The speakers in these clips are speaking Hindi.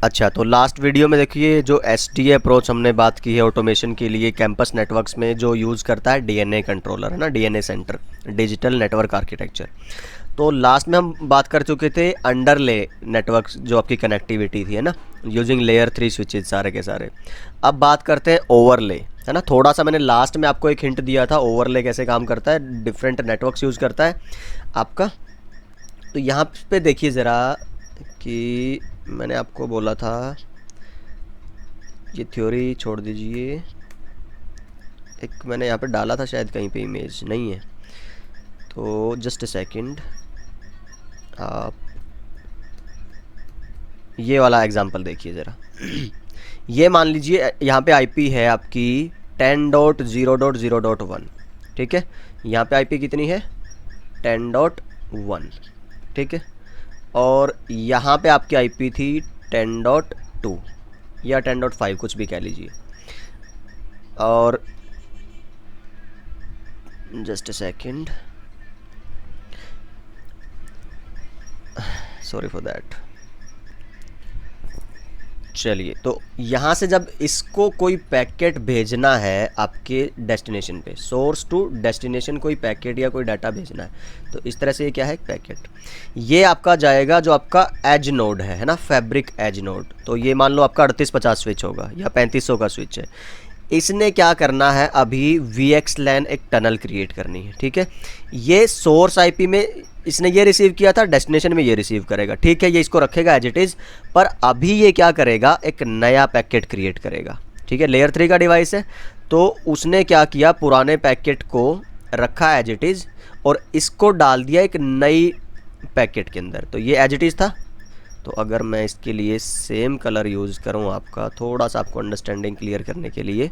अच्छा, तो लास्ट वीडियो में देखिए जो एसडीए अप्रोच हमने बात की है ऑटोमेशन के लिए कैंपस नेटवर्क्स में, जो यूज़ करता है डीएनए कंट्रोलर, है ना, DNA centre, digital network architecture. तो लास्ट में हम बात कर चुके थे अंडरले नेटवर्क, जो आपकी कनेक्टिविटी थी, है ना, यूजिंग लेयर 3 स्विचेज सारे के सारे। अब बात करते हैं ओवरले, है ना। थोड़ा सा मैंने लास्ट में आपको एक हिंट दिया था ओवरले कैसे काम करता है, डिफरेंट नेटवर्क्स यूज़ करता है आपका। तो यहाँ पे देखिए ज़रा कि मैंने आपको बोला था, ये थ्योरी छोड़ दीजिए, एक मैंने यहाँ पे डाला था शायद कहीं पे, इमेज नहीं है, तो जस्ट अ सेकंड। आप ये वाला एग्जांपल देखिए ज़रा। ये मान लीजिए यहाँ पे आईपी है आपकी 10.0.0.1, ठीक है। यहाँ पे आईपी कितनी है 10.1, ठीक है। और यहाँ पे आपकी आईपी थी 10.2 या 10.5, कुछ भी कह लीजिए। और just a second, sorry for that. चलिए, तो यहाँ से जब इसको कोई पैकेट भेजना है आपके डेस्टिनेशन पे, सोर्स टू डेस्टिनेशन कोई पैकेट या कोई डाटा भेजना है, तो इस तरह से ये क्या है, पैकेट। ये आपका जाएगा जो आपका एज नोड है ना, फैब्रिक एज नोड। तो ये मान लो आपका 3850 स्विच होगा या 3500 का स्विच है। इसने क्या करना है, अभी VXLAN एक टनल क्रिएट करनी है, ठीक है। ये सोर्स आईपी में इसने ये रिसीव किया था, डेस्टिनेशन में ये रिसीव करेगा, ठीक है। ये इसको रखेगा एज इट इज़, पर अभी ये क्या करेगा, एक नया पैकेट क्रिएट करेगा, ठीक है। लेयर 3 का डिवाइस है, तो उसने क्या किया, पुराने पैकेट को रखा एज इट इज़ और इसको डाल दिया एक नई पैकेट के अंदर। तो ये एज इट इज़ था। तो अगर मैं इसके लिए सेम कलर यूज़ करूँ आपका, थोड़ा सा आपको अंडरस्टैंडिंग क्लियर करने के लिए,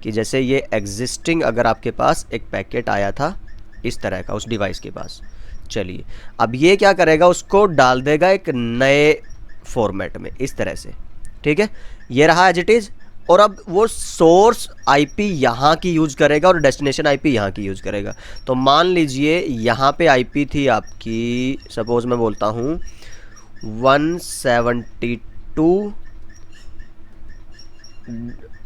कि जैसे ये एग्जिस्टिंग अगर आपके पास एक पैकेट आया था इस तरह का उस डिवाइस के पास, चलिए अब ये क्या करेगा, उसको डाल देगा एक नए फॉर्मेट में इस तरह से, ठीक है। ये रहा एज इट इज़। और अब वो सोर्स आईपी यहाँ की यूज़ करेगा और डेस्टिनेशन आईपी यहाँ की यूज़ करेगा। तो मान लीजिए यहाँ पे आईपी थी आपकी, सपोज मैं बोलता हूँ 172।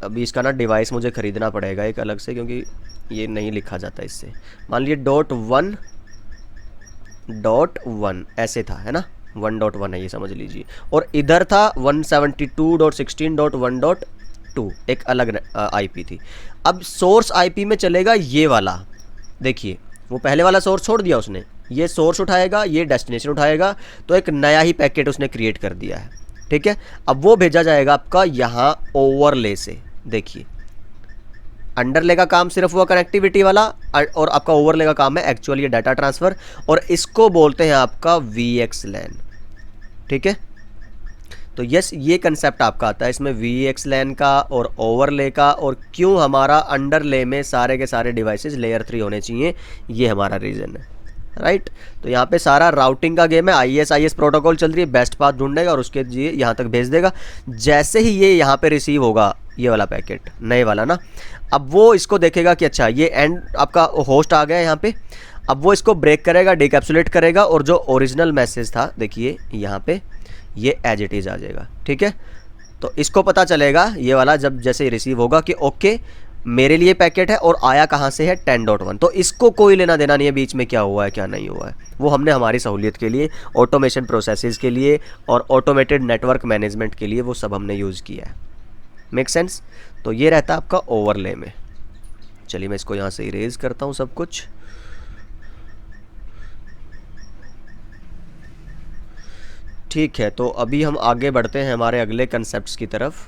अभी इसका ना डिवाइस मुझे ख़रीदना पड़ेगा एक अलग से, क्योंकि ये नहीं लिखा जाता इससे। मान लीजिए .1.1 ऐसे था, है ना, 1.1 है ये समझ लीजिए। और इधर था 172.16.1.2, एक अलग आईपी थी। अब सोर्स आईपी में चलेगा ये वाला, देखिए वो पहले वाला सोर्स छोड़ दिया उसने, ये सोर्स उठाएगा, ये डेस्टिनेशन उठाएगा, तो एक नया ही पैकेट उसने क्रिएट कर दिया है, ठीक है। अब वो भेजा जाएगा आपका यहाँ ओवरले से। देखिए अंडरले का काम सिर्फ हुआ कनेक्टिविटी वाला, और आपका ओवरले का काम है एक्चुअली ये डाटा ट्रांसफ़र, और इसको बोलते हैं आपका VXLAN, ठीक है। तो यस, ये कंसेप्ट आपका आता है इसमें VXLAN का और ओवरले का, और क्यों हमारा अंडरले में सारे के सारे डिवाइसेस लेयर 3 होने चाहिए, ये हमारा रीज़न है, राइट। तो यहाँ पे सारा राउटिंग का गेम है, IS प्रोटोकॉल चल रही है, बेस्ट पाथ ढूंढेगा और उसके लिए यहाँ तक भेज देगा। जैसे ही ये यहाँ पे रिसीव होगा ये वाला पैकेट, नए वाला ना, अब वो इसको देखेगा कि अच्छा ये एंड आपका होस्ट आ गया यहाँ पे। अब वो इसको ब्रेक करेगा, डिकैप्सुलेट करेगा, और जो ओरिजिनल मैसेज था देखिए यहाँ पे, ये एज इट इज़ आ जाएगा, ठीक है। तो इसको पता चलेगा ये वाला जब जैसे रिसीव होगा कि ओके मेरे लिए पैकेट है, और आया कहाँ से है 10.1। तो इसको कोई लेना देना नहीं है बीच में क्या हुआ है क्या नहीं हुआ है, वो हमने हमारी सहूलियत के लिए, ऑटोमेशन प्रोसेसेस के लिए और ऑटोमेटेड नेटवर्क मैनेजमेंट के लिए वो सब हमने यूज़ किया है। Make sense. तो ये रहता है आपका ओवरले में। चलिए मैं इसको यहाँ से इरेज करता हूँ सब कुछ। ठीक है, तो अभी हम आगे बढ़ते हैं हमारे अगले कंसेप्ट्स की तरफ,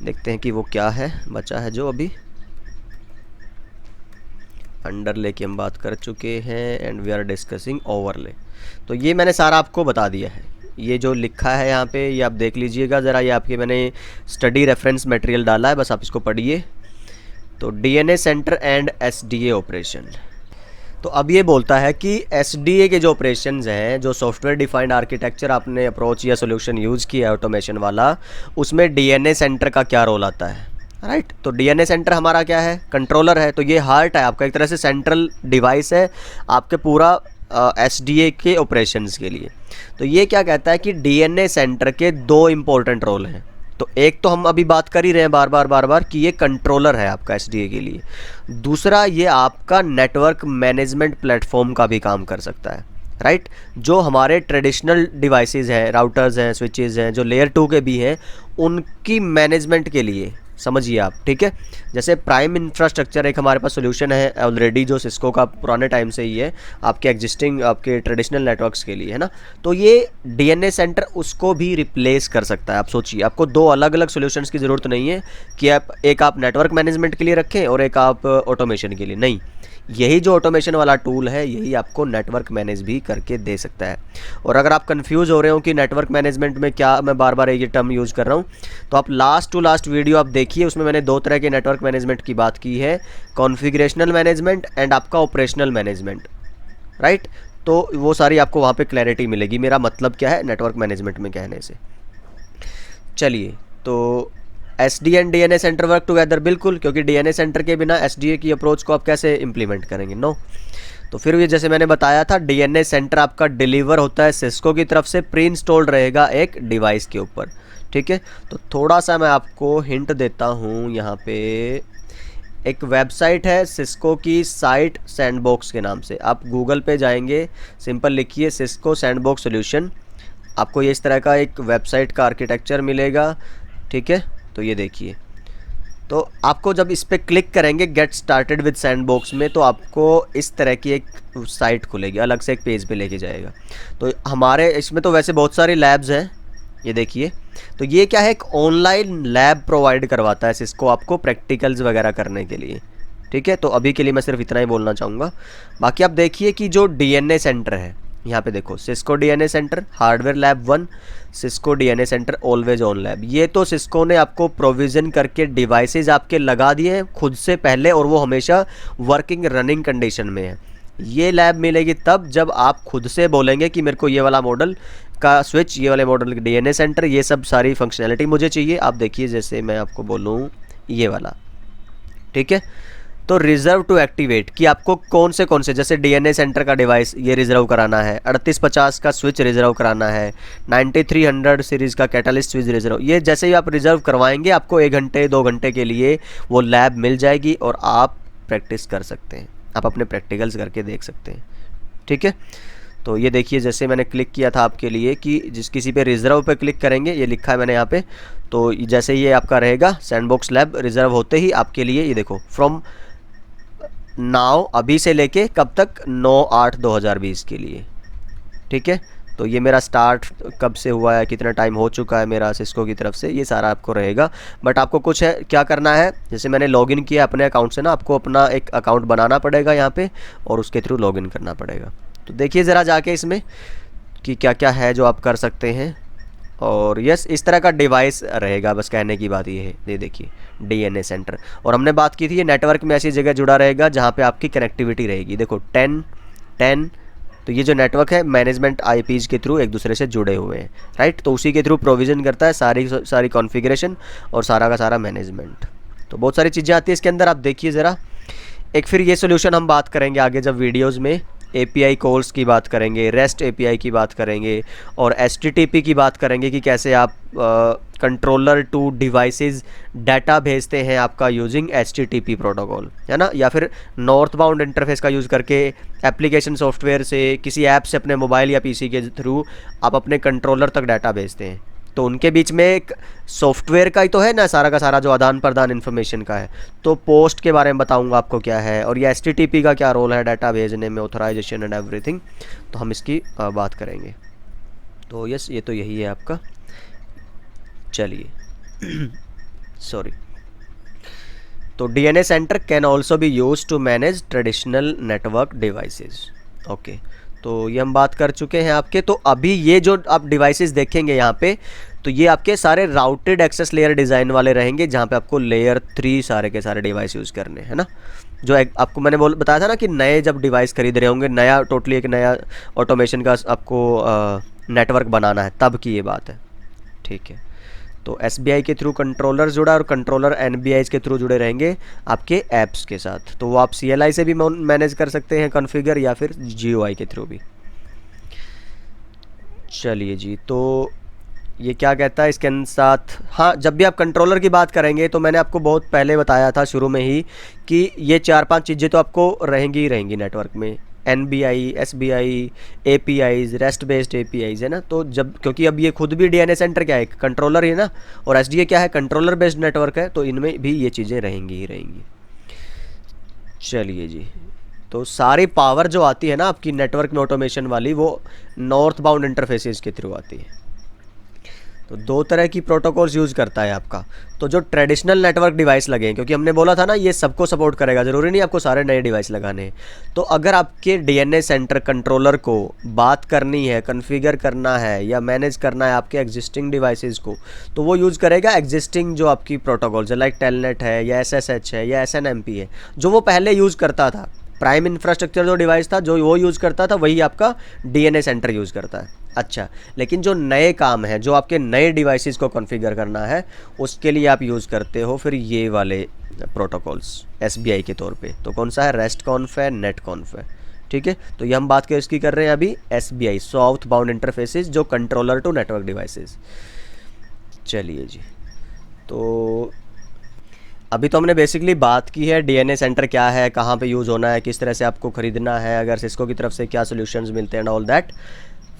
देखते हैं कि वो क्या है बचा है जो अभी। अंडरले की हम बात कर चुके हैं and we are discussing overlay. तो ये मैंने सारा आपको बता दिया है, ये जो लिखा है यहाँ पे ये आप देख लीजिएगा ज़रा, ये आपके मैंने स्टडी रेफरेंस मटेरियल डाला है, बस आप इसको पढ़िए। तो DNA centre and SDA operation. तो अब ये बोलता है कि एसडीए के जो ऑपरेशंस हैं, जो सॉफ्टवेयर डिफाइंड आर्किटेक्चर आपने अप्रोच या सॉल्यूशन यूज़ किया है ऑटोमेशन वाला, उसमें डीएनए सेंटर का क्या रोल आता है, राइट। तो डीएनए सेंटर हमारा क्या है, कंट्रोलर है। तो ये हार्ट है आपका, एक तरह से सेंट्रल डिवाइस है आपके पूरा एसडीए के ऑपरेशंस के लिए। तो ये क्या कहता है कि डीएनए सेंटर के दो इम्पोर्टेंट रोल हैं। तो एक तो हम अभी बात कर ही रहे हैं बार बार कि ये कंट्रोलर है आपका एसडीए के लिए। दूसरा, ये आपका नेटवर्क मैनेजमेंट प्लेटफॉर्म का भी काम कर सकता है, राइट। जो हमारे ट्रेडिशनल डिवाइसेस हैं, राउटर्स हैं, स्विचेस हैं, जो लेयर 2 के भी हैं, उनकी मैनेजमेंट के लिए समझिए आप, ठीक है। जैसे प्राइम इंफ्रास्ट्रक्चर एक हमारे पास सोल्यूशन है ऑलरेडी, जो सिस्को का पुराने टाइम से ही है आपके एग्जिस्टिंग आपके ट्रेडिशनल नेटवर्क्स के लिए, है ना। तो ये डीएनए सेंटर उसको भी रिप्लेस कर सकता है। आप सोचिए, आपको दो अलग अलग सोल्यूशंस की ज़रूरत नहीं है कि आप नेटवर्क मैनेजमेंट के लिए रखें और एक आप ऑटोमेशन के लिए, नहीं। यही जो ऑटोमेशन वाला टूल है, यही आपको नेटवर्क मैनेज भी करके दे सकता है। और अगर आप कंफ्यूज हो रहे हो कि नेटवर्क मैनेजमेंट में क्या मैं बार बार ये टर्म यूज़ कर रहा हूँ, तो आप लास्ट टू लास्ट वीडियो आप देखिए, उसमें मैंने दो तरह के नेटवर्क मैनेजमेंट की बात की है, कॉन्फ़िगरेशनल मैनेजमेंट एंड आपका ऑपरेशनल मैनेजमेंट, राइट। तो वो सारी आपको वहाँ पर क्लैरिटी मिलेगी मेरा मतलब क्या है नेटवर्क मैनेजमेंट में कहने से। चलिए, तो SD and DNA centre work together, बिल्कुल, क्योंकि डीएनए सेंटर के बिना एसडीए की अप्रोच को आप कैसे इंप्लीमेंट करेंगे, नो। तो फिर ये जैसे मैंने बताया था, डीएनए सेंटर आपका डिलीवर होता है सिस्को की तरफ से, प्री इंस्टॉल्ड रहेगा एक डिवाइस के ऊपर, ठीक है। तो थोड़ा सा मैं आपको हिंट देता हूँ, यहाँ पे एक वेबसाइट है सिस्को की, साइट सैंडबॉक्स के नाम से। आप गूगल पे जाएंगे, सिंपल लिखिए सिस्को सैंडबॉक्स सोल्यूशन, आपको ये इस तरह का एक वेबसाइट का आर्किटेक्चर मिलेगा, ठीक है। तो ये देखिए, तो आपको जब इस पर क्लिक करेंगे गेट स्टार्टेड विद सैंडबॉक्स में, तो आपको इस तरह की एक साइट खुलेगी, अलग से एक पेज पे लेके जाएगा। तो हमारे इसमें तो वैसे बहुत सारी लैब्स हैं, ये देखिए। तो ये क्या है, एक ऑनलाइन लैब प्रोवाइड करवाता है सिस्को आपको प्रैक्टिकल्स वगैरह करने के लिए, ठीक है। तो अभी के लिए मैं सिर्फ इतना ही बोलना चाहूँगा। बाकी आप देखिए कि जो डीएनए सेंटर है, यहाँ पे देखो Cisco DNA centre hardware lab 1, Cisco DNA centre always on lab. ये तो सिस्को ने आपको प्रोविज़न करके डिवाइसेस आपके लगा दिए हैं खुद से पहले, और वो हमेशा वर्किंग रनिंग कंडीशन में है। ये लैब मिलेगी तब जब आप खुद से बोलेंगे कि मेरे को ये वाला मॉडल का स्विच, ये वाले मॉडल का डीएनए सेंटर, ये सब सारी फंक्शनैलिटी मुझे चाहिए। आप देखिए, जैसे मैं आपको बोलूँ ये वाला, ठीक है। तो रिजर्व टू एक्टिवेट कि आपको कौन से जैसे डीएनए सेंटर का डिवाइस ये रिजर्व कराना है, 3850 का स्विच रिजर्व कराना है, 9300 सीरीज़ का कैटलिस्ट स्विच रिजर्व, ये जैसे ही आप रिजर्व करवाएंगे आपको 1 घंटे 2 घंटे के लिए वो लैब मिल जाएगी और आप प्रैक्टिस कर सकते हैं, आप अपने प्रैक्टिकल्स करके देख सकते हैं, ठीक है। तो ये देखिए, जैसे मैंने क्लिक किया था आपके लिए कि किसी पे रिजर्व पे क्लिक करेंगे, ये लिखा है मैंने यहाँ पे। तो जैसे ये आपका रहेगा सैंडबॉक्स लैब, रिजर्व होते ही आपके लिए ये देखो फ्रॉम नाउ, अभी से लेके कब तक, 9/8/2020 के लिए, ठीक है। तो ये मेरा स्टार्ट कब से हुआ है, कितना टाइम हो चुका है मेरा सिस्को की तरफ से, ये सारा आपको रहेगा। बट आपको कुछ है क्या करना है, जैसे मैंने लॉगिन किया अपने अकाउंट से ना, आपको अपना एक अकाउंट बनाना पड़ेगा यहाँ पे और उसके थ्रू लॉगिन करना पड़ेगा। तो देखिए ज़रा जाके इसमें कि क्या क्या है जो आप कर सकते हैं। और यस, इस तरह का डिवाइस रहेगा, बस कहने की बात ये है। ये देखिए डीएनए सेंटर, और हमने बात की थी ये नेटवर्क में ऐसी जगह जुड़ा रहेगा जहाँ पे आपकी कनेक्टिविटी रहेगी। देखो 10 तो ये जो नेटवर्क है मैनेजमेंट आईपीज़ के थ्रू एक दूसरे से जुड़े हुए हैं, राइट। तो उसी के थ्रू प्रोविज़न करता है सारी कॉन्फ़िगरेशन और सारा का सारा मैनेजमेंट। तो बहुत सारी चीज़ें आती है इसके अंदर, आप देखिए ज़रा। एक फिर ये सोल्यूशन हम बात करेंगे आगे जब वीडियोज़ में, एपीआई कॉल्स की बात करेंगे, रेस्ट एपीआई की बात करेंगे और एचटीटीपी की बात करेंगे कि कैसे आप कंट्रोलर टू डिवाइसेस डाटा भेजते हैं आपका यूजिंग एचटीटीपी प्रोटोकॉल, है ना। या फिर नॉर्थ बाउंड इंटरफेस का यूज़ करके एप्लीकेशन सॉफ्टवेयर से, किसी ऐप से अपने मोबाइल या पीसी के थ्रू आप अपने कंट्रोलर तक डाटा भेजते हैं। तो उनके बीच में एक सॉफ्टवेयर का ही तो है ना सारा का सारा जो आदान प्रदान इन्फॉर्मेशन का है। तो पोस्ट के बारे में बताऊंगा आपको क्या है, और ये एचटीटीपी का क्या रोल है डाटा भेजने में, ऑथराइजेशन एंड एवरीथिंग, तो हम इसकी बात करेंगे। तो यस, ये तो यही है आपका। चलिए सॉरी। तो DNA center can also be use to manage traditional network devices. Okay, तो ये हम बात कर चुके हैं आपके। तो अभी ये जो आप डिवाइसेस देखेंगे यहाँ पे, तो ये आपके सारे राउटेड एक्सेस लेयर डिज़ाइन वाले रहेंगे, जहाँ पे आपको लेयर 3 सारे के सारे डिवाइस यूज़ करने हैं ना। जो आपको मैंने बताया था ना कि नए जब डिवाइस खरीद रहे होंगे, नया टोटली एक नया ऑटोमेशन का आपको नेटवर्क बनाना है, तब की ये बात है, ठीक है। तो एसबीआई के थ्रू कंट्रोलर जुड़ा और कंट्रोलर एनबीआई के थ्रू जुड़े रहेंगे आपके ऐप्स के साथ। तो वो आप सीएलआई से भी मैनेज कर सकते हैं कॉन्फ़िगर, या फिर जीयूआई के थ्रू भी। चलिए जी, तो ये क्या कहता है इसके साथ, हाँ जब भी आप कंट्रोलर की बात करेंगे तो मैंने आपको बहुत पहले बताया था शुरू में ही कि ये 4-5 चीज़ें तो आपको रहेंगी ही रहेंगी नेटवर्क में। NBI, SBI, APIs, rest based APIs है ना। तो जब, क्योंकि अब ये खुद भी डीएनए सेंटर क्या है, कंट्रोलर ही है ना, और एसडीए क्या है, कंट्रोलर बेस्ड नेटवर्क है, तो इनमें भी ये चीज़ें रहेंगी ही रहेंगी। चलिए जी, तो सारी पावर जो आती है ना आपकी नेटवर्क में ऑटोमेशन वाली, वो नॉर्थ बाउंड इंटरफेसेस के थ्रू आती है। तो 2 तरह की प्रोटोकॉल्स यूज़ करता है आपका। तो जो ट्रेडिशनल नेटवर्क डिवाइस लगे हैं, क्योंकि हमने बोला था ना ये सबको सपोर्ट करेगा, ज़रूरी नहीं आपको सारे नए डिवाइस लगाने हैं। तो अगर आपके डीएनए सेंटर कंट्रोलर को बात करनी है, कॉन्फ़िगर करना है या मैनेज करना है आपके एग्जिस्टिंग डिवाइसेस को, तो वो यूज़ करेगा एग्जिस्टिंग जो आपकी प्रोटोकॉल्स है, लाइक टेलनेट है या एसएसएच है या एसएनएमपी है, जो वो पहले यूज़ करता था। प्राइम इंफ्रास्ट्रक्चर जो डिवाइस था जो वो यूज़ करता था, वही आपका डीएनए सेंटर यूज़ करता है। अच्छा, लेकिन जो नए काम है, जो आपके नए डिवाइसेस को कॉन्फ़िगर करना है, उसके लिए आप यूज़ करते हो फिर ये वाले प्रोटोकॉल्स एसबीआई के तौर पे। तो कौन सा है, रेस्ट कॉन्फ है, नेट कॉन्फ है। ठीक है, तो ये हम बात इसकी कर रहे हैं अभी एसबीआई, साउथ बाउंड इंटरफेसेस, जो कंट्रोलर टू नेटवर्क डिवाइसेस। चलिए जी, तो अभी तो हमने बेसिकली बात की है डीएनए सेंटर क्या है, कहाँ पे यूज़ होना है, किस तरह से आपको ख़रीदना है, अगर सिस्को की तरफ से क्या सॉल्यूशंस मिलते हैं, ऑल दैट।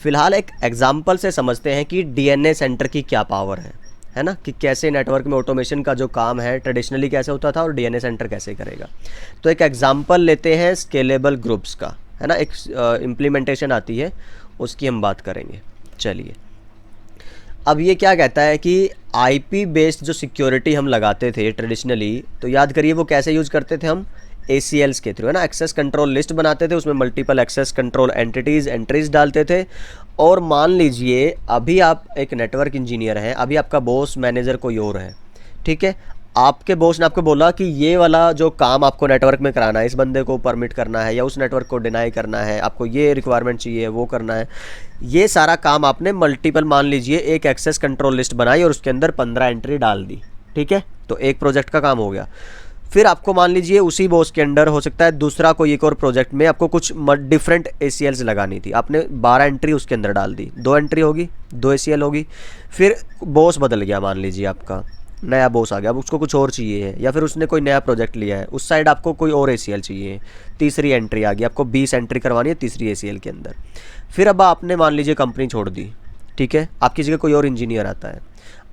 फ़िलहाल एक एग्जांपल से समझते हैं कि डीएनए सेंटर की क्या पावर है ना, कि कैसे नेटवर्क में ऑटोमेशन का जो काम है ट्रेडिशनली कैसे होता था और डीएनए सेंटर कैसे करेगा। तो एक एग्जांपल लेते हैं स्केलेबल ग्रुप्स का, है ना, एक इम्प्लीमेंटेशन आती है, उसकी हम बात करेंगे। चलिए, अब ये क्या कहता है कि आईपी बेस्ड जो सिक्योरिटी हम लगाते थे ट्रेडिशनली, तो याद करिए वो कैसे यूज़ करते थे हम, ACLs के थ्रू, है ना। एक्सेस कंट्रोल लिस्ट बनाते थे, उसमें मल्टीपल एक्सेस कंट्रोल एंट्रीज डालते थे। और मान लीजिए अभी आप एक नेटवर्क इंजीनियर हैं, अभी आपका बॉस मैनेजर कोई और है, ठीक है। आपके बॉस ने आपको बोला कि ये वाला जो काम आपको नेटवर्क में कराना है, इस बंदे को परमिट करना है या उस नेटवर्क को डिनाई करना है, आपको ये रिक्वायरमेंट चाहिए, वो करना है, ये सारा काम आपने मल्टीपल, मान लीजिए एक एक्सेस कंट्रोल लिस्ट बनाई और उसके अंदर 15 एंट्री डाल दी, ठीक है। तो एक प्रोजेक्ट का काम हो गया। फिर आपको मान लीजिए उसी बॉस के अंडर हो सकता है दूसरा कोई एक और प्रोजेक्ट में आपको कुछ डिफरेंट ACLs लगानी थी, आपने 12 एंट्री उसके अंदर डाल दी, 2 एंट्री होगी, 2 ACL होगी। फिर बॉस बदल गया, मान लीजिए आपका नया बॉस आ गया, अब उसको कुछ और चाहिए है, या फिर उसने कोई नया प्रोजेक्ट लिया है, उस साइड आपको कोई और ACL चाहिए, तीसरी एंट्री आ गई, आपको 20 एंट्री करवानी है तीसरी ACL के अंदर। फिर अब आपने मान लीजिए कंपनी छोड़ दी, ठीक है, आपकी जगह कोई और इंजीनियर आता है।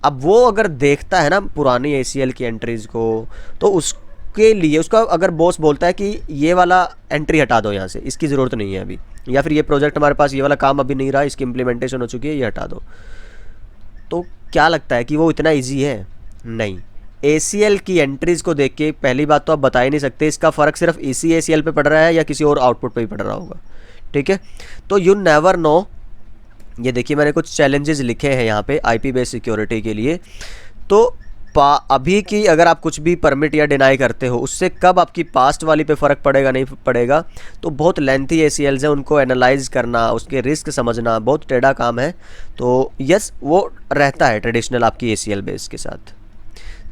अब वो अगर देखता है ना पुरानी ACL की एंट्रीज़ को, तो उसके लिए उसका अगर बॉस बोलता है कि ये वाला एंट्री हटा दो यहाँ से, इसकी ज़रूरत नहीं है अभी, या फिर ये प्रोजेक्ट हमारे पास, ये वाला काम अभी नहीं रहा, इसकी इम्प्लीमेंटेशन हो चुकी है, ये हटा दो, तो क्या लगता है कि वो इतना ईजी है? नहीं। ACL की एंट्रीज़ को देख के पहली बात तो आप बता ही नहीं सकते इसका फ़र्क सिर्फ इसी ACL पे पड़ रहा है या किसी और आउटपुट पे ही पड़ रहा होगा, ठीक है। तो यू नेवर नो। ये देखिए मैंने कुछ चैलेंजेस लिखे हैं यहाँ पे IP बेस्ड सिक्योरिटी के लिए। तो अभी की अगर आप कुछ भी परमिट या डिनाई करते हो, उससे कब आपकी पास्ट वाली पे फ़र्क पड़ेगा नहीं पड़ेगा, तो बहुत लेंथी ACLs हैं, उनको एनालाइज करना, उसके रिस्क समझना बहुत टेढ़ा काम है। तो यस, वो रहता है ट्रेडिशनल आपकी ACL बेस के साथ।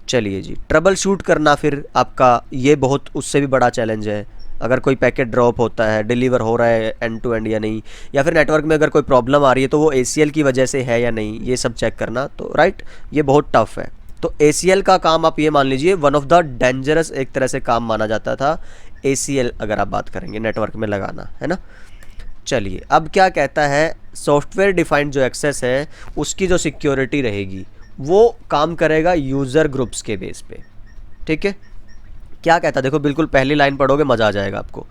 चलिए जी, ट्रबल शूट करना फिर आपका ये बहुत उससे भी बड़ा चैलेंज है। अगर कोई पैकेट ड्रॉप होता है, डिलीवर हो रहा है एंड टू एंड या नहीं, या फिर नेटवर्क में अगर कोई प्रॉब्लम आ रही है तो वो ACL की वजह से है या नहीं, ये सब चेक करना, तो राइट, ये बहुत टफ है। तो ACL का काम आप ये मान लीजिए वन ऑफ द डेंजरस एक तरह से काम माना जाता था ACL, अगर आप बात करेंगे नेटवर्क में लगाना, है ना। चलिए, अब क्या कहता है, सॉफ्टवेयर डिफाइंड जो एक्सेस है उसकी जो सिक्योरिटी रहेगी वो काम करेगा यूज़र ग्रुप्स के बेस पे, ठीक है। क्या कहता है, देखो बिल्कुल पहली लाइन पढ़ोगे मज़ा आ जाएगा आपको।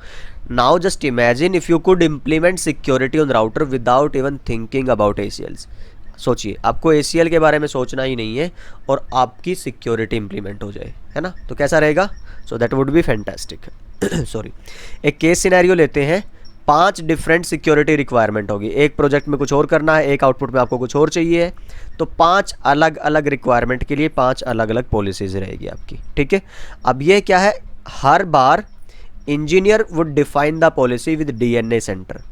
Now just imagine if you could implement security on router without even thinking about ACLs। सोचिए, आपको ACL के बारे में सोचना ही नहीं है और आपकी सिक्योरिटी इम्प्लीमेंट हो जाए, है ना, तो कैसा रहेगा? So that would be fantastic. Sorry, एक केस सिनेरियो लेते हैं। 5 डिफरेंट सिक्योरिटी रिक्वायरमेंट होगी, एक प्रोजेक्ट में कुछ और करना है, एक आउटपुट में आपको कुछ और चाहिए, तो 5 अलग अलग रिक्वायरमेंट के लिए 5 अलग अलग पॉलिसीज़ रहेगी आपकी, ठीक है। अब ये क्या है, हर बार engineer would define the policy with DNA centre.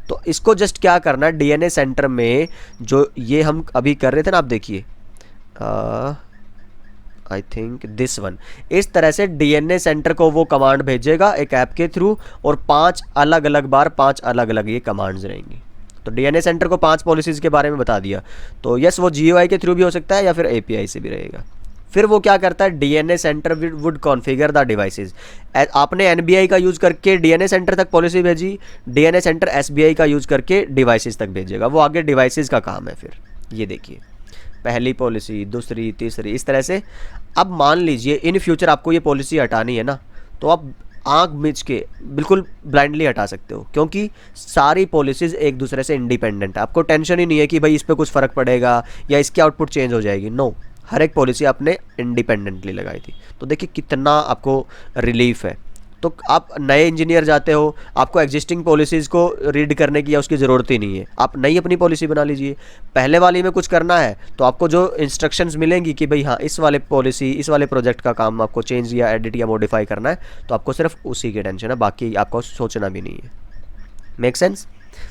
तो इसको जस्ट क्या करना है, डीएनए सेंटर में जो ये हम अभी कर रहे थे ना, आप देखिए आई थिंक दिस वन। इस तरह से डीएनए सेंटर को वो कमांड भेजेगा एक ऐप के थ्रू, और 5 अलग अलग बार 5 अलग अलग ये कमांड्स रहेंगी। तो डीएनए सेंटर को 5 पॉलिसीज़ के बारे में बता दिया। तो यस, वो जीयूआई के थ्रू भी हो सकता है या फिर एपीआई से भी रहेगा। फिर वो क्या करता है, DNA centre would configure the devices. आपने एनबीआई का यूज़ करके डीएनए सेंटर तक पॉलिसी भेजी, डीएनए सेंटर एसबीआई का यूज़ करके डिवाइसेस तक भेजेगा। वो आगे डिवाइसेस का काम है। फिर ये देखिए, पहली पॉलिसी, दूसरी, तीसरी, इस तरह से। अब मान लीजिए इन फ्यूचर आपको ये पॉलिसी हटानी है ना, तो आप आँख मिच के बिल्कुल ब्लाइंडली हटा सकते हो, क्योंकि सारी पॉलिसीज़ एक दूसरे से इंडिपेंडेंट है। आपको टेंशन ही नहीं है कि भाई इस पर कुछ फ़र्क पड़ेगा या इसकी आउटपुट चेंज हो जाएगी। नो, हर एक पॉलिसी आपने इंडिपेंडेंटली लगाई थी। तो देखिए कितना आपको रिलीफ है। तो आप नए इंजीनियर जाते हो, आपको एग्जिस्टिंग पॉलिसीज़ को रीड करने की या उसकी ज़रूरत ही नहीं है। आप नई अपनी पॉलिसी बना लीजिए। पहले वाली में कुछ करना है तो आपको जो इंस्ट्रक्शंस मिलेंगी कि भाई हाँ, इस वाले पॉलिसी, इस वाले प्रोजेक्ट का काम आपको चेंज या एडिट या मॉडिफाई करना है, तो आपको सिर्फ उसी की टेंशन है, बाकी आपको सोचना भी नहीं है। Make sense?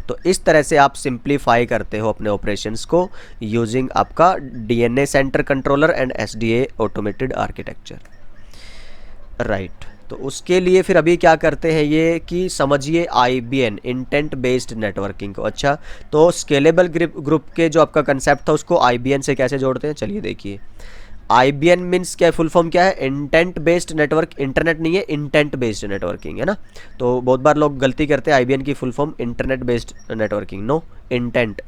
तो इस तरह से आप सिंप्लीफाई करते हो अपने ऑपरेशंस को यूजिंग आपका DNA centre controller and SDA automated architecture, right. तो उसके लिए फिर अभी क्या करते हैं ये कि समझिए आईबीएन, इंटेंट बेस्ड नेटवर्किंग को। अच्छा, तो स्केलेबल ग्रुप के जो आपका कंसेप्ट था उसको आईबीएन से कैसे जोड़ते हैं, चलिए देखिए। आईबीएन मीन्स क्या, फुल फॉर्म क्या है, इंटेंट बेस्ड नेटवर्क। इंटरनेट नहीं है, इंटेंट बेस्ड नेटवर्किंग है ना। तो बहुत बार लोग गलती करते हैं, आईबीएन की full form internet based networking. No, intent,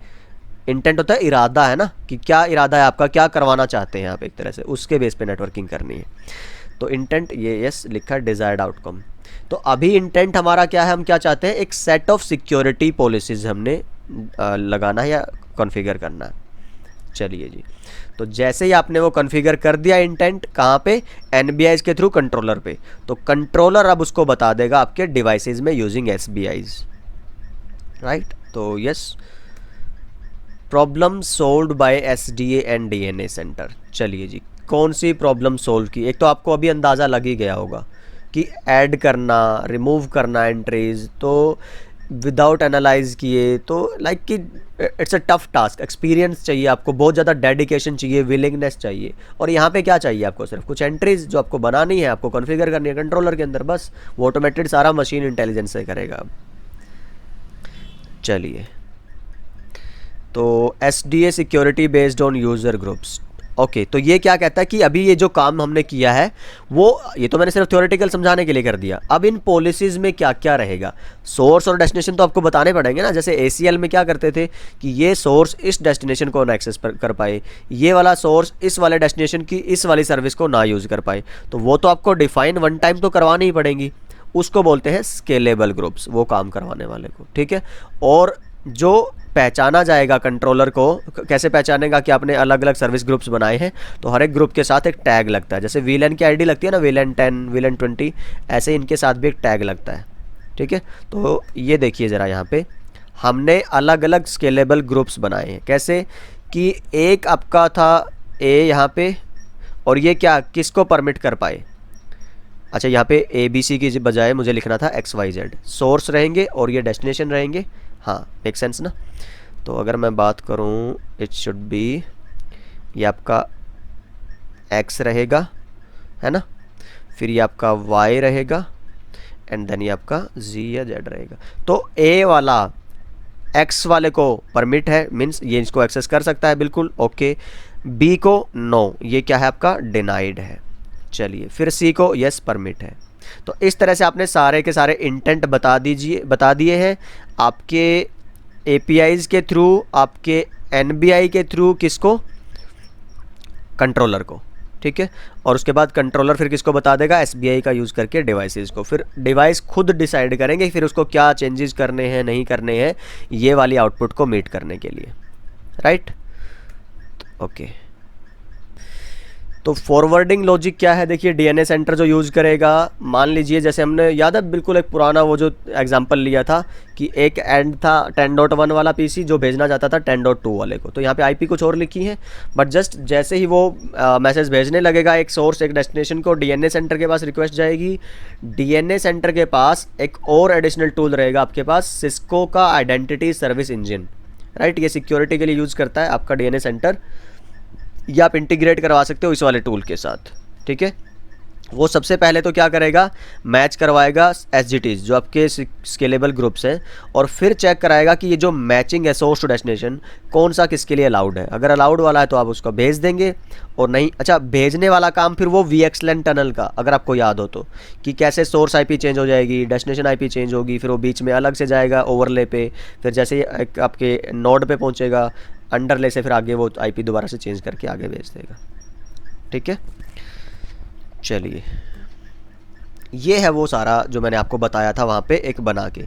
intent होता है इरादा, है ना, कि क्या इरादा है आपका, क्या करवाना चाहते हैं आप, एक तरह से उसके बेस पे नेटवर्किंग करनी है। तो इंटेंट, ये यस लिखा है, डिज़ायर्ड आउटकम। तो अभी इंटेंट हमारा क्या है, हम क्या चाहते हैं, एक सेट ऑफ सिक्योरिटी पॉलिसीज़ हमने लगाना है या कॉन्फ़िगर करना है। चलिए जी, तो जैसे ही आपने वो कॉन्फ़िगर कर दिया इंटेंट, कहाँ पे, एनबीआईज़ के थ्रू कंट्रोलर पे, तो कंट्रोलर अब उसको बता देगा आपके डिवाइसेस में यूजिंग एसबीआईज़, राइट। तो yes, problem solved by SDA and DNA center. चलिए जी, कौन सी प्रॉब्लम सोल्व की, एक तो आपको अभी अंदाज़ा लग ही गया होगा कि ऐड करना, रिमूव करना एंट्रीज, तो विदाउट एनालाइज किए, तो लाइक कि it's a tough task. Experience चाहिए आपको, बहुत ज़्यादा डेडिकेशन चाहिए, विलिंगनेस चाहिए। और यहाँ पे क्या चाहिए आपको, सिर्फ कुछ एंट्रीज जो आपको बनानी है, आपको कॉन्फ़िगर करनी है कंट्रोलर के अंदर, बस वो ऑटोमेटेड सारा मशीन इंटेलिजेंस से करेगा। अब चलिए, तो SDA security based on user groups. Okay, तो ये क्या कहता है कि अभी ये जो काम हमने किया है वो, ये तो मैंने सिर्फ थ्योरेटिकल समझाने के लिए कर दिया। अब इन पॉलिसीज़ में क्या क्या रहेगा, सोर्स और डेस्टिनेशन तो आपको बताने पड़ेंगे ना। जैसे एसीएल में क्या करते थे कि ये सोर्स इस डेस्टिनेशन को ना एक्सेस कर पाए, ये वाला सोर्स इस वाले डेस्टिनेशन की इस वाली सर्विस को ना यूज़ कर पाए, तो वो तो आपको डिफाइन वन टाइम तो करवानी ही पड़ेंगी। उसको बोलते हैं स्केलेबल ग्रुप्स, वो काम करवाने वाले को, ठीक है। और जो पहचाना जाएगा कंट्रोलर को, कैसे पहचानेगा कि आपने अलग अलग सर्विस ग्रुप्स बनाए हैं, तो हर एक ग्रुप के साथ एक टैग लगता है। जैसे वीलैन की आईडी लगती है ना, वीलैन 10, वीलैन 20, ऐसे इनके साथ भी एक टैग लगता है, ठीक है। तो ये देखिए ज़रा, यहाँ पे हमने अलग अलग स्केलेबल ग्रुप्स बनाए हैं। कैसे कि एक आपका था ए यहाँ पे, और ये क्या किसको परमिट कर पाए। अच्छा, यहाँ पे ए बी सी की बजाय मुझे लिखना था एक्स वाई जेड। सोर्स रहेंगे और ये डेस्टिनेशन रहेंगे। हाँ, मेक सेंस ना। तो अगर मैं बात करूँ, इट शुड बी, ये आपका एक्स रहेगा, है ना, फिर ये आपका वाई रहेगा, एंड देन ये आपका जी या जेड रहेगा। तो ए वाला एक्स वाले को परमिट है, मीन्स ये इसको एक्सेस कर सकता है, बिल्कुल ओके। बी को नो, ये क्या है आपका, डिनाइड है। चलिए, फिर सी को यस परमिट है। तो इस तरह से आपने सारे के सारे इंटेंट बता दिए हैं आपके एपीआईज़ के थ्रू, आपके एनबीआई के थ्रू, किसको, कंट्रोलर को, ठीक है। और उसके बाद कंट्रोलर फिर किसको बता देगा, एसबीआई का यूज़ करके डिवाइसेस को। फिर डिवाइस खुद डिसाइड करेंगे फिर उसको क्या चेंजेस करने हैं, नहीं करने हैं, ये वाली आउटपुट को मीट करने के लिए, राइट। ओके, तो फॉरवर्डिंग लॉजिक क्या है, देखिए डीएनए सेंटर जो यूज़ करेगा, मान लीजिए जैसे हमने, याद है बिल्कुल एक पुराना वो जो एग्जांपल लिया था कि एक एंड था 10.1 वाला पीसी जो भेजना चाहता था 10.2 वाले को, तो यहाँ पे आईपी कुछ और लिखी है, बट जस्ट जैसे ही वो मैसेज भेजने लगेगा एक सोर्स एक डेस्टिनेशन को, डीएनए सेंटर के पास रिक्वेस्ट जाएगी। डीएनए सेंटर के पास एक और एडिशनल टूल रहेगा आपके पास, सिस्को का आइडेंटिटी सर्विस इंजन, राइट। ये सिक्योरिटी के लिए यूज़ करता है आपका डीएनए सेंटर। ये आप इंटीग्रेट करवा सकते हो इस वाले टूल के साथ, ठीक है। वो सबसे पहले तो क्या करेगा, मैच करवाएगा एसजीटीज जो आपके स्केलेबल ग्रुप्स हैं, और फिर चेक कराएगा कि ये जो मैचिंग है सोर्स टू डेस्टिनेशन कौन सा किसके लिए अलाउड है। अगर अलाउड वाला है तो आप उसको भेज देंगे, और नहीं, अच्छा भेजने वाला काम फिर वो VXLAN टनल का, अगर आपको याद हो तो, कि कैसे सोर्स IP चेंज हो जाएगी, डेस्टिनेशन IP चेंज होगी, फिर वो बीच में अलग से जाएगा ओवरले पे, फिर जैसे आपके नोड पे पहुँचेगा अंडरले से, फिर आगे वो IP दोबारा से चेंज करके आगे भेज देगा, ठीक है। चलिए, ये है वो सारा जो मैंने आपको बताया था वहाँ पे एक बना के,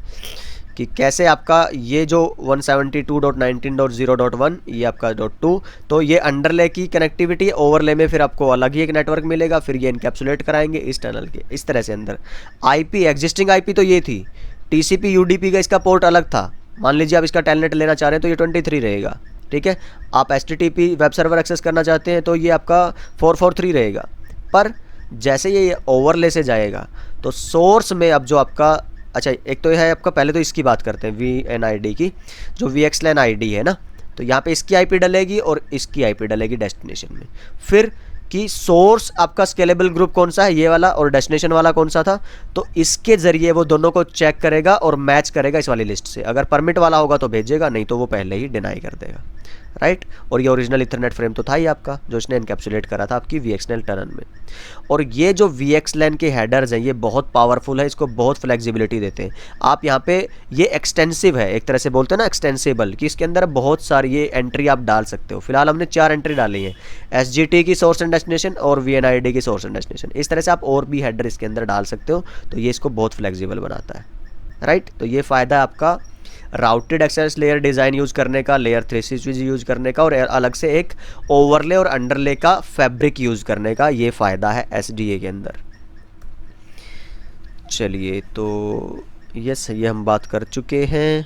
कि कैसे आपका ये जो 172.19.0.1 ये आपका .2, तो ये अंडरले की कनेक्टिविटी, ओवरले में फिर आपको अलग ही एक नेटवर्क मिलेगा, फिर ये इनकैप्सुलेट कराएंगे इस टनल के इस तरह से अंदर। IP एग्जिस्टिंग IP तो ये थी, TCP UDP का इसका पोर्ट अलग था। मान लीजिए आप इसका टेलनेट लेना चाह रहे हैं तो ये 23 रहेगा, ठीक है। आप HTTP वेब सर्वर एक्सेस करना चाहते हैं तो ये आपका 443 रहेगा। पर जैसे ये ओवरले से जाएगा तो सोर्स में अब जो आपका, अच्छा एक तो ये है आपका, पहले तो इसकी बात करते हैं VNID की, जो VXLAN ID है ना, तो यहाँ पे इसकी IP डलेगी और इसकी IP डलेगी डेस्टिनेशन में। फिर कि सोर्स आपका स्केलेबल ग्रुप कौन सा है, ये वाला, और डेस्टिनेशन वाला कौन सा था, तो इसके ज़रिए वो दोनों को चेक करेगा और मैच करेगा इस वाली लिस्ट से। अगर परमिट वाला होगा तो भेजेगा, नहीं तो वो पहले ही डिनाई कर देगा, राइट। और ये ओरिजिनल इथरनेट फ्रेम तो था ही आपका, जो इसने इनकैप्सुलेट करा था आपकी VXLAN टनल में। और ये जो VXLAN के हेडर्स हैं ये बहुत पावरफुल है, इसको बहुत फ्लेक्सिबिलिटी देते हैं। आप यहाँ पे, ये एक्सटेंसिव है, एक तरह से बोलते हैं ना एक्सटेंसिबल, कि इसके अंदर बहुत सारी ये एंट्री आप डाल सकते हो। फिलहाल हमने 4 एंट्री डाली हैं, SGT की सोर्स एंड डेस्टिनेशन और VNID की सोर्स एंड डेस्टिनेशन। इस तरह से आप और भी हेडर इसके अंदर डाल सकते हो, तो ये इसको बहुत फ्लेक्सिबल बनाता है, राइट। तो ये फ़ायदा है आपका routed access layer design use करने का, लेयर 3 स्विच यूज़ करने का, और अलग से एक ओवरले और अंडरले का फैब्रिक यूज़ करने का, ये फ़ायदा है SDA के अंदर। चलिए, तो यस, ये हम बात कर चुके हैं,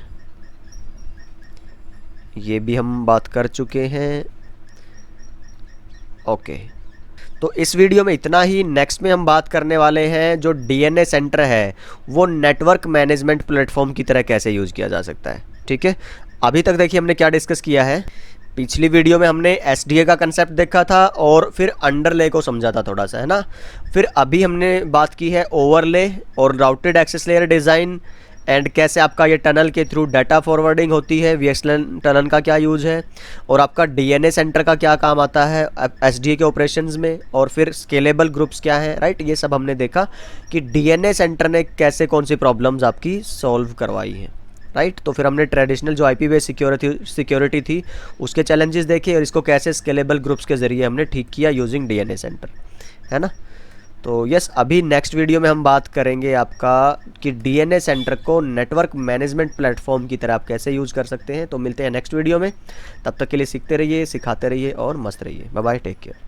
ये भी हम बात कर चुके हैं, ओके। तो इस वीडियो में इतना ही। नेक्स्ट में हम बात करने वाले हैं जो DNA सेंटर है वो नेटवर्क मैनेजमेंट प्लेटफॉर्म की तरह कैसे यूज़ किया जा सकता है, ठीक है। अभी तक देखिए हमने क्या डिस्कस किया है। पिछली वीडियो में हमने SDA का कंसेप्ट देखा था और फिर अंडरले को समझा था थोड़ा सा, है ना। फिर अभी हमने बात की है ओवरले और routed access layer design, and कैसे आपका ये टनल के थ्रू डाटा फॉरवर्डिंग होती है, VXLAN टनल का क्या यूज़ है, और आपका DNA सेंटर का क्या काम आता है SDA के ऑपरेशंस में, और फिर स्केलेबल ग्रुप्स क्या हैं, राइट। ये सब हमने देखा कि DNA सेंटर ने कैसे कौन सी प्रॉब्लम्स आपकी सॉल्व करवाई हैं, राइट। तो फिर हमने ट्रेडिशनल जो IP बेस्ड सिक्योरिटी थी उसके चैलेंजेस देखे, और इसको कैसे स्केलेबल ग्रुप्स के ज़रिए हमने ठीक किया यूजिंग DNA सेंटर, है ना। तो यस, अभी नेक्स्ट वीडियो में हम बात करेंगे आपका कि DNA सेंटर को नेटवर्क मैनेजमेंट प्लेटफॉर्म की तरह आप कैसे यूज़ कर सकते हैं। तो मिलते हैं नेक्स्ट वीडियो में, तब तक के लिए सीखते रहिए, सिखाते रहिए और मस्त रहिए। Bye bye, take care.